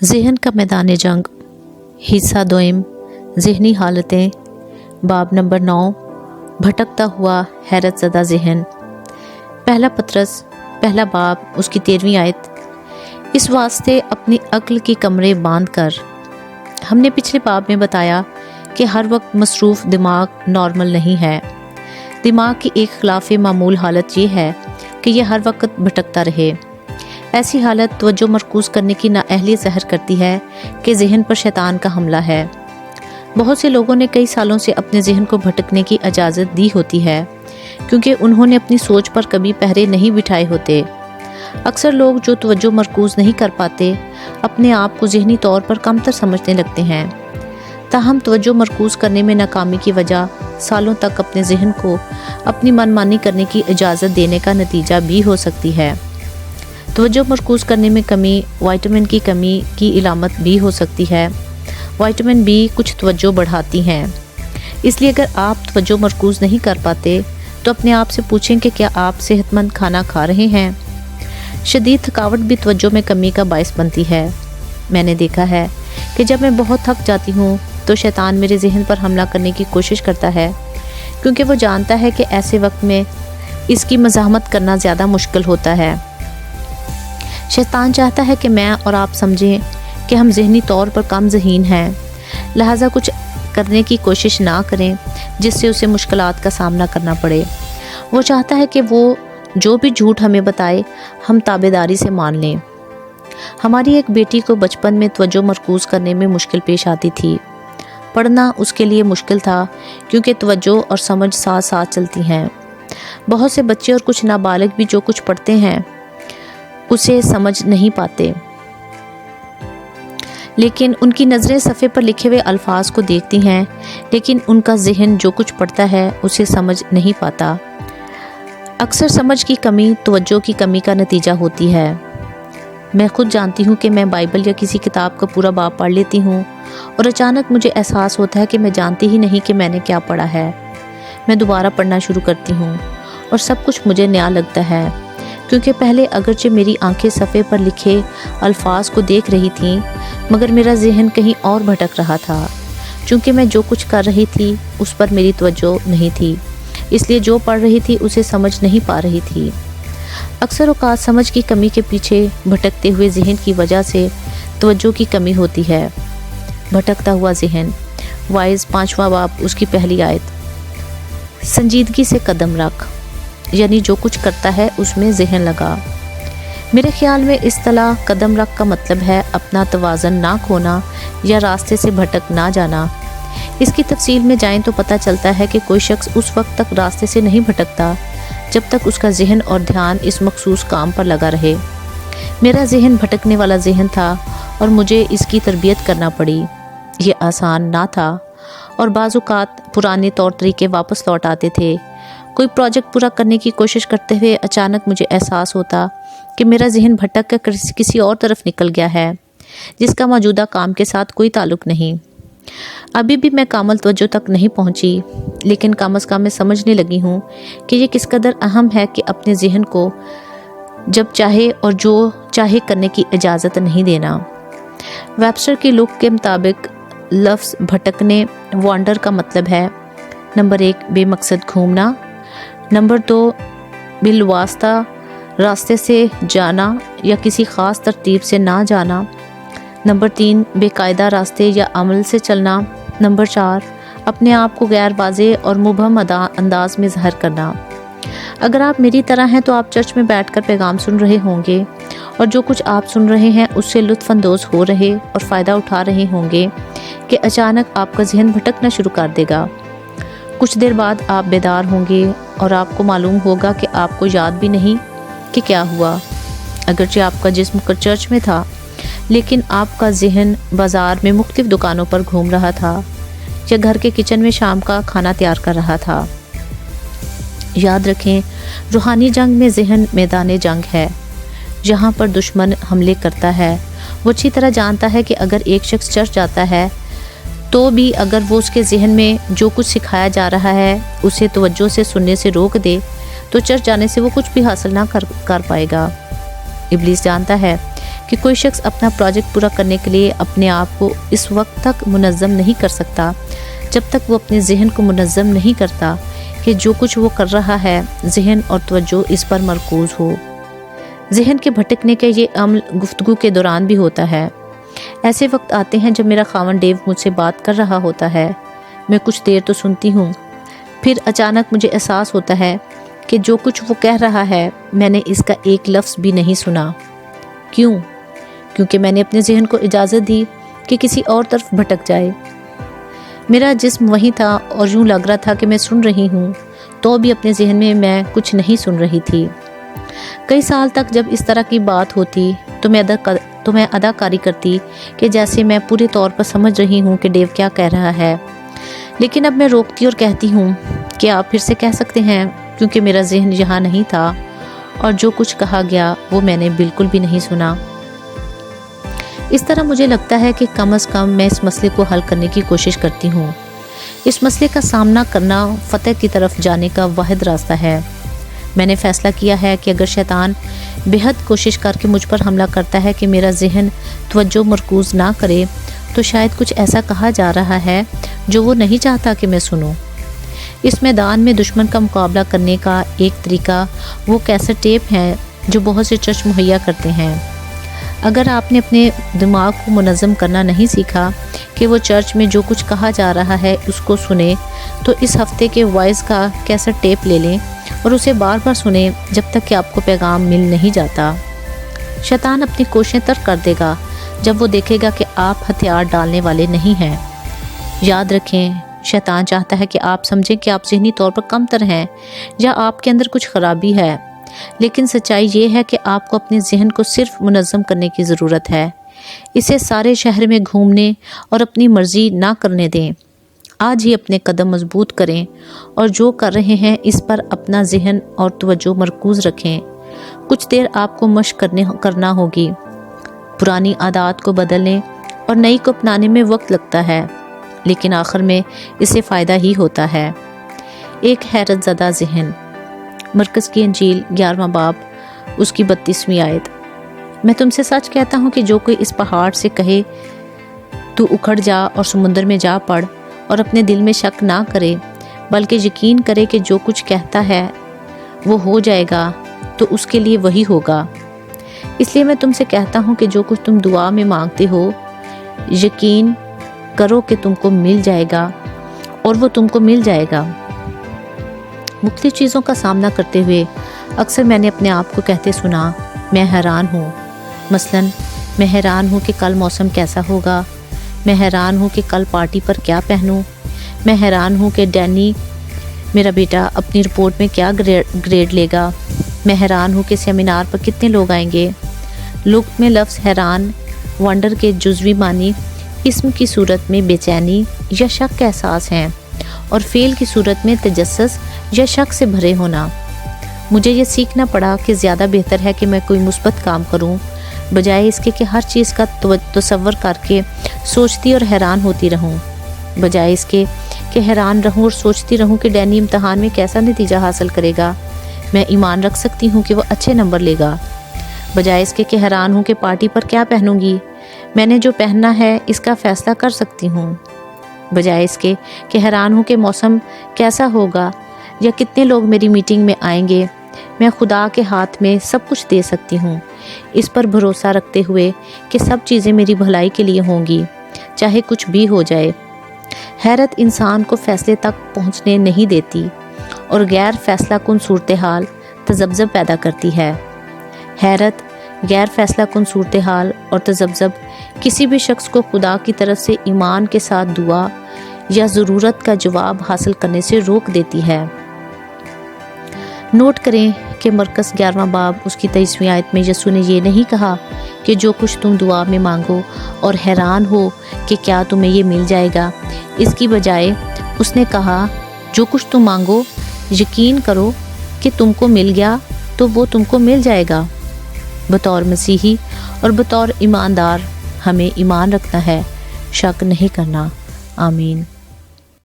ذہن کا میدان جنگ حصہ دوئم ذہنی حالتیں باب نمبر 9 بھٹکتا ہوا حیرت زدہ ذہن پہلا پطرس پہلا باب اس کی 13ویں آیت اس واسطے اپنی عقل کی کمرے باندھ کر ہم نے پچھلے باب میں بتایا کہ ہر وقت مصروف دماغ نارمل نہیں ہے۔ دماغ کی ایک خلاف معمول حالت یہ ہے کہ یہ ہر وقت بھٹکتا رہے۔ ایسی حالت توجہ مرکوز کرنے کی نااہلیت ظاہر کرتی ہے کہ ذہن پر شیطان کا حملہ ہے۔ بہت سے لوگوں نے کئی سالوں سے اپنے ذہن کو بھٹکنے کی اجازت دی ہوتی ہے کیونکہ انہوں نے اپنی سوچ پر کبھی پہرے نہیں بٹھائے ہوتے۔ اکثر لوگ جو توجہ مرکوز نہیں کر پاتے اپنے آپ کو ذہنی طور پر کمتر سمجھنے لگتے ہیں۔ تاہم توجہ مرکوز کرنے میں ناکامی کی وجہ سالوں تک اپنے ذہن کو اپنی من مانی کرنے کی اجازت دینے کا نتیجہ بھی ہو سکتی ہے۔ توجہ مرکوز کرنے میں کمی وائٹامن کی کمی کی علامت بھی ہو سکتی ہے۔ وائٹامن بی کچھ توجہ بڑھاتی ہیں۔ اس لیے اگر آپ توجہ مرکوز نہیں کر پاتے تو اپنے آپ سے پوچھیں کہ کیا آپ صحت مند کھانا کھا رہے ہیں۔ شدید تھکاوٹ بھی توجہ میں کمی کا باعث بنتی ہے۔ میں نے دیکھا ہے کہ جب میں بہت تھک جاتی ہوں تو شیطان میرے ذہن پر حملہ کرنے کی کوشش کرتا ہے کیونکہ وہ جانتا ہے کہ ایسے وقت میں اس کی مزاحمت کرنا زیادہ مشکل ہوتا ہے۔ شیطان چاہتا ہے کہ میں اور آپ سمجھیں کہ ہم ذہنی طور پر کم ذہین ہیں، لہٰذا کچھ کرنے کی کوشش نہ کریں جس سے اسے مشکلات کا سامنا کرنا پڑے۔ وہ چاہتا ہے کہ وہ جو بھی جھوٹ ہمیں بتائے ہم تابعداری سے مان لیں۔ ہماری ایک بیٹی کو بچپن میں توجہ مرکوز کرنے میں مشکل پیش آتی تھی۔ پڑھنا اس کے لیے مشکل تھا کیونکہ توجہ اور سمجھ ساتھ ساتھ چلتی ہیں۔ بہت سے بچے اور کچھ نابالغ بھی جو کچھ پڑھتے ہیں اسے سمجھ نہیں پاتے، لیکن ان کی نظریں صفحے پر لکھے ہوئے الفاظ کو دیکھتی ہیں، لیکن ان کا ذہن جو کچھ پڑھتا ہے اسے سمجھ نہیں پاتا۔ اکثر سمجھ کی کمی توجہ کی کمی کا نتیجہ ہوتی ہے۔ میں خود جانتی ہوں کہ میں بائبل یا کسی کتاب کا پورا باب پڑھ لیتی ہوں اور اچانک مجھے احساس ہوتا ہے کہ میں جانتی ہی نہیں کہ میں نے کیا پڑھا ہے۔ میں دوبارہ پڑھنا شروع کرتی ہوں اور سب کچھ مجھے نیا لگتا ہے کیونکہ پہلے اگرچہ میری آنکھیں صفحے پر لکھے الفاظ کو دیکھ رہی تھیں مگر میرا ذہن کہیں اور بھٹک رہا تھا۔ چونکہ میں جو کچھ کر رہی تھی اس پر میری توجہ نہیں تھی، اس لیے جو پڑھ رہی تھی اسے سمجھ نہیں پا رہی تھی۔ اکثر اوقات سمجھ کی کمی کے پیچھے بھٹکتے ہوئے ذہن کی وجہ سے توجہ کی کمی ہوتی ہے۔ بھٹکتا ہوا ذہن وائز 5واں باب اس کی پہلی آیت سنجیدگی سے قدم رکھ، یعنی جو کچھ کرتا ہے اس میں ذہن لگا۔ میرے خیال میں اصطلاح قدم رکھ کا مطلب ہے اپنا توازن نہ کھونا یا راستے سے بھٹک نہ جانا۔ اس کی تفصیل میں جائیں تو پتہ چلتا ہے کہ کوئی شخص اس وقت تک راستے سے نہیں بھٹکتا جب تک اس کا ذہن اور دھیان اس مخصوص کام پر لگا رہے۔ میرا ذہن بھٹکنے والا ذہن تھا اور مجھے اس کی تربیت کرنا پڑی۔ یہ آسان نہ تھا اور بعض اوقات پرانے طور طریقے واپس لوٹ آتے تھے۔ کوئی پروجیکٹ پورا کرنے کی کوشش کرتے ہوئے اچانک مجھے احساس ہوتا کہ میرا ذہن بھٹک کر کسی اور طرف نکل گیا ہے جس کا موجودہ کام کے ساتھ کوئی تعلق نہیں۔ ابھی بھی میں کامل توجہ تک نہیں پہنچی، لیکن کم از کم میں سمجھنے لگی ہوں کہ یہ کس قدر اہم ہے کہ اپنے ذہن کو جب چاہے اور جو چاہے کرنے کی اجازت نہیں دینا۔ ویبسٹر کی لغت کے مطابق لفظ بھٹکنے وانڈر کا مطلب ہے نمبر 1 بے مقصد گھومنا، نمبر 2 بالواسطہ راستے سے جانا یا کسی خاص ترتیب سے نہ جانا، نمبر 3 بے قاعدہ راستے یا عمل سے چلنا، نمبر 4 اپنے آپ کو غیر واضح اور مبہم انداز میں ظاہر کرنا۔ اگر آپ میری طرح ہیں تو آپ چرچ میں بیٹھ کر پیغام سن رہے ہوں گے اور جو کچھ آپ سن رہے ہیں اس سے لطف اندوز ہو رہے اور فائدہ اٹھا رہے ہوں گے کہ اچانک آپ کا ذہن بھٹکنا شروع کر دے گا۔ کچھ دیر بعد آپ بیدار ہوں گے اور آپ کو معلوم ہوگا کہ آپ کو یاد بھی نہیں کہ کیا ہوا۔ اگرچہ آپ کا جسم چرچ میں تھا لیکن آپ کا ذہن بازار میں مختلف دکانوں پر گھوم رہا تھا یا گھر کے کچن میں شام کا کھانا تیار کر رہا تھا۔ یاد رکھیں، روحانی جنگ میں ذہن میدان جنگ ہے۔ جہاں پر دشمن حملے کرتا ہے وہ اچھی طرح جانتا ہے کہ اگر ایک شخص چرچ جاتا ہے تو بھی اگر وہ اس کے ذہن میں جو کچھ سکھایا جا رہا ہے اسے توجہ سے سننے سے روک دے تو چرچ جانے سے وہ کچھ بھی حاصل نہ کر پائے گا۔ ابلیس جانتا ہے کہ کوئی شخص اپنا پروجیکٹ پورا کرنے کے لیے اپنے آپ کو اس وقت تک منظم نہیں کر سکتا جب تک وہ اپنے ذہن کو منظم نہیں کرتا کہ جو کچھ وہ کر رہا ہے ذہن اور توجہ اس پر مرکوز ہو۔ ذہن کے بھٹکنے کا یہ عمل گفتگو کے دوران بھی ہوتا ہے۔ ایسے وقت آتے ہیں جب میرا خاوند ڈیو مجھ سے بات کر رہا ہوتا ہے، میں کچھ دیر تو سنتی ہوں، پھر اچانک مجھے احساس ہوتا ہے کہ جو کچھ وہ کہہ رہا ہے میں نے اس کا ایک لفظ بھی نہیں سنا۔ کیوں؟ کیونکہ میں نے اپنے ذہن کو اجازت دی کہ کسی اور طرف بھٹک جائے۔ میرا جسم وہیں تھا اور یوں لگ رہا تھا کہ میں سن رہی ہوں، تو بھی اپنے ذہن میں کچھ نہیں سن رہی تھی۔ کئی سال تک جب اس طرح کی بات ہوتی تو میں اداکاری کرتی کہ جیسے میں پورے طور پر سمجھ رہی ہوں کہ ڈیو کیا کہہ رہا ہے، لیکن اب میں روکتی اور کہتی ہوں کہ آپ پھر سے کہہ سکتے ہیں، کیونکہ میرا ذہن یہاں نہیں تھا اور جو کچھ کہا گیا وہ میں نے بالکل بھی نہیں سنا۔ اس طرح مجھے لگتا ہے کہ کم از کم میں اس مسئلے کو حل کرنے کی کوشش کرتی ہوں۔ اس مسئلے کا سامنا کرنا فتح کی طرف جانے کا واحد راستہ ہے۔ میں نے فیصلہ کیا ہے کہ اگر شیطان بے حد کوشش کر کے مجھ پر حملہ کرتا ہے کہ میرا ذہن توجہ مرکوز نہ کرے، تو شاید کچھ ایسا کہا جا رہا ہے جو وہ نہیں چاہتا کہ میں سنوں۔ اس میدان میں دشمن کا مقابلہ کرنے کا ایک طریقہ وہ کیسٹ ٹیپ ہیں جو بہت سے چرچ مہیا کرتے ہیں۔ اگر آپ نے اپنے دماغ کو منظم کرنا نہیں سیکھا کہ وہ چرچ میں جو کچھ کہا جا رہا ہے اس کو سنیں، تو اس ہفتے کے وائس کا کیسٹ ٹیپ لے لیں اور اسے بار بار سنیں جب تک کہ آپ کو پیغام مل نہیں جاتا۔ شیطان اپنی کوششیں ترک کر دے گا جب وہ دیکھے گا کہ آپ ہتھیار ڈالنے والے نہیں ہیں۔ یاد رکھیں، شیطان چاہتا ہے کہ آپ سمجھیں کہ آپ ذہنی طور پر کم تر ہیں یا آپ کے اندر کچھ خرابی ہے، لیکن سچائی یہ ہے کہ آپ کو اپنے ذہن کو صرف منظم کرنے کی ضرورت ہے۔ اسے سارے شہر میں گھومنے اور اپنی مرضی نہ کرنے دیں۔ آج ہی اپنے قدم مضبوط کریں اور جو کر رہے ہیں اس پر اپنا ذہن اور توجہ مرکوز رکھیں۔ کچھ دیر آپ کو مشق کرنا ہوگی۔ پرانی عادات کو بدلنے اور نئی کو اپنانے میں وقت لگتا ہے، لیکن آخر میں اسے فائدہ ہی ہوتا ہے۔ ایک حیرت زدہ ذہن۔ مرکز کی انجیل 11واں باب اس کی 32ویں آیت۔ میں تم سے سچ کہتا ہوں کہ جو کوئی اس پہاڑ سے کہے تو اکھڑ جا اور سمندر میں جا پڑ، اور اپنے دل میں شک نہ کرے بلکہ یقین کرے کہ جو کچھ کہتا ہے وہ ہو جائے گا، تو اس کے لیے وہی ہوگا۔ اس لیے میں تم سے کہتا ہوں کہ جو کچھ تم دعا میں مانگتے ہو یقین کرو کہ تم کو مل جائے گا اور وہ تم کو مل جائے گا۔ مختلف چیزوں کا سامنا کرتے ہوئے اکثر میں نے اپنے آپ کو کہتے سنا، میں حیران ہوں۔ مثلاً میں حیران ہوں کہ کل موسم کیسا ہوگا، میں حیران ہوں کہ کل پارٹی پر کیا پہنوں، میں حیران ہوں کہ ڈینی میرا بیٹا اپنی رپورٹ میں کیا گریڈ لے گا، میں حیران ہوں کہ سیمینار پر کتنے لوگ آئیں گے۔ لغت میں لفظ حیران ونڈر کے جزوی معنی اسم کی صورت میں بے چینی یا شک کا احساس ہیں، اور فعل کی صورت میں تجسس یا شک سے بھرے ہونا۔ مجھے یہ سیکھنا پڑا کہ زیادہ بہتر ہے کہ میں کوئی مثبت کام کروں بجائے اس کے کہ ہر چیز کا تصور کر کے سوچتی اور حیران ہوتی رہوں، بجائے اس کے کہ حیران رہوں اور سوچتی رہوں کہ ڈینی امتحان میں کیسا نتیجہ حاصل کرے گا۔ میں ایمان رکھ سکتی ہوں کہ وہ اچھے نمبر لے گا، بجائے اس کے کہ حیران ہوں کہ پارٹی پر کیا پہنوں گی۔ میں نے جو پہننا ہے اس کا فیصلہ کر سکتی ہوں، بجائے اس کے کہ حیران ہوں کہ موسم کیسا ہوگا یا کتنے لوگ میری میٹنگ میں آئیں گے۔ میں خدا کے ہاتھ میں سب کچھ دے سکتی ہوں، اس پر بھروسہ رکھتے ہوئے کہ سب چیزیں میری بھلائی کے لیے ہوں گی، چاہے کچھ بھی ہو جائے۔ حیرت انسان کو فیصلے تک پہنچنے نہیں دیتی اور غیر فیصلہ کن صورتحال تذبذب پیدا کرتی ہے۔ حیرت، غیر فیصلہ کن صورتحال اور تذبذب کسی بھی شخص کو خدا کی طرف سے ایمان کے ساتھ دعا یا ضرورت کا جواب حاصل کرنے سے روک دیتی ہے۔ نوٹ کریں کہ مرکز 11واں باب اس کی 23ویں آیت میں یسوع نے یہ نہیں کہا کہ جو کچھ تم دعا میں مانگو اور حیران ہو کہ کیا تمہیں یہ مل جائے گا۔ اس کی بجائے اس نے کہا جو کچھ تم مانگو یقین کرو کہ تم کو مل گیا تو وہ تم کو مل جائے گا۔ بطور مسیحی اور بطور ایماندار ہمیں ایمان رکھنا ہے، شک نہیں کرنا۔ آمین۔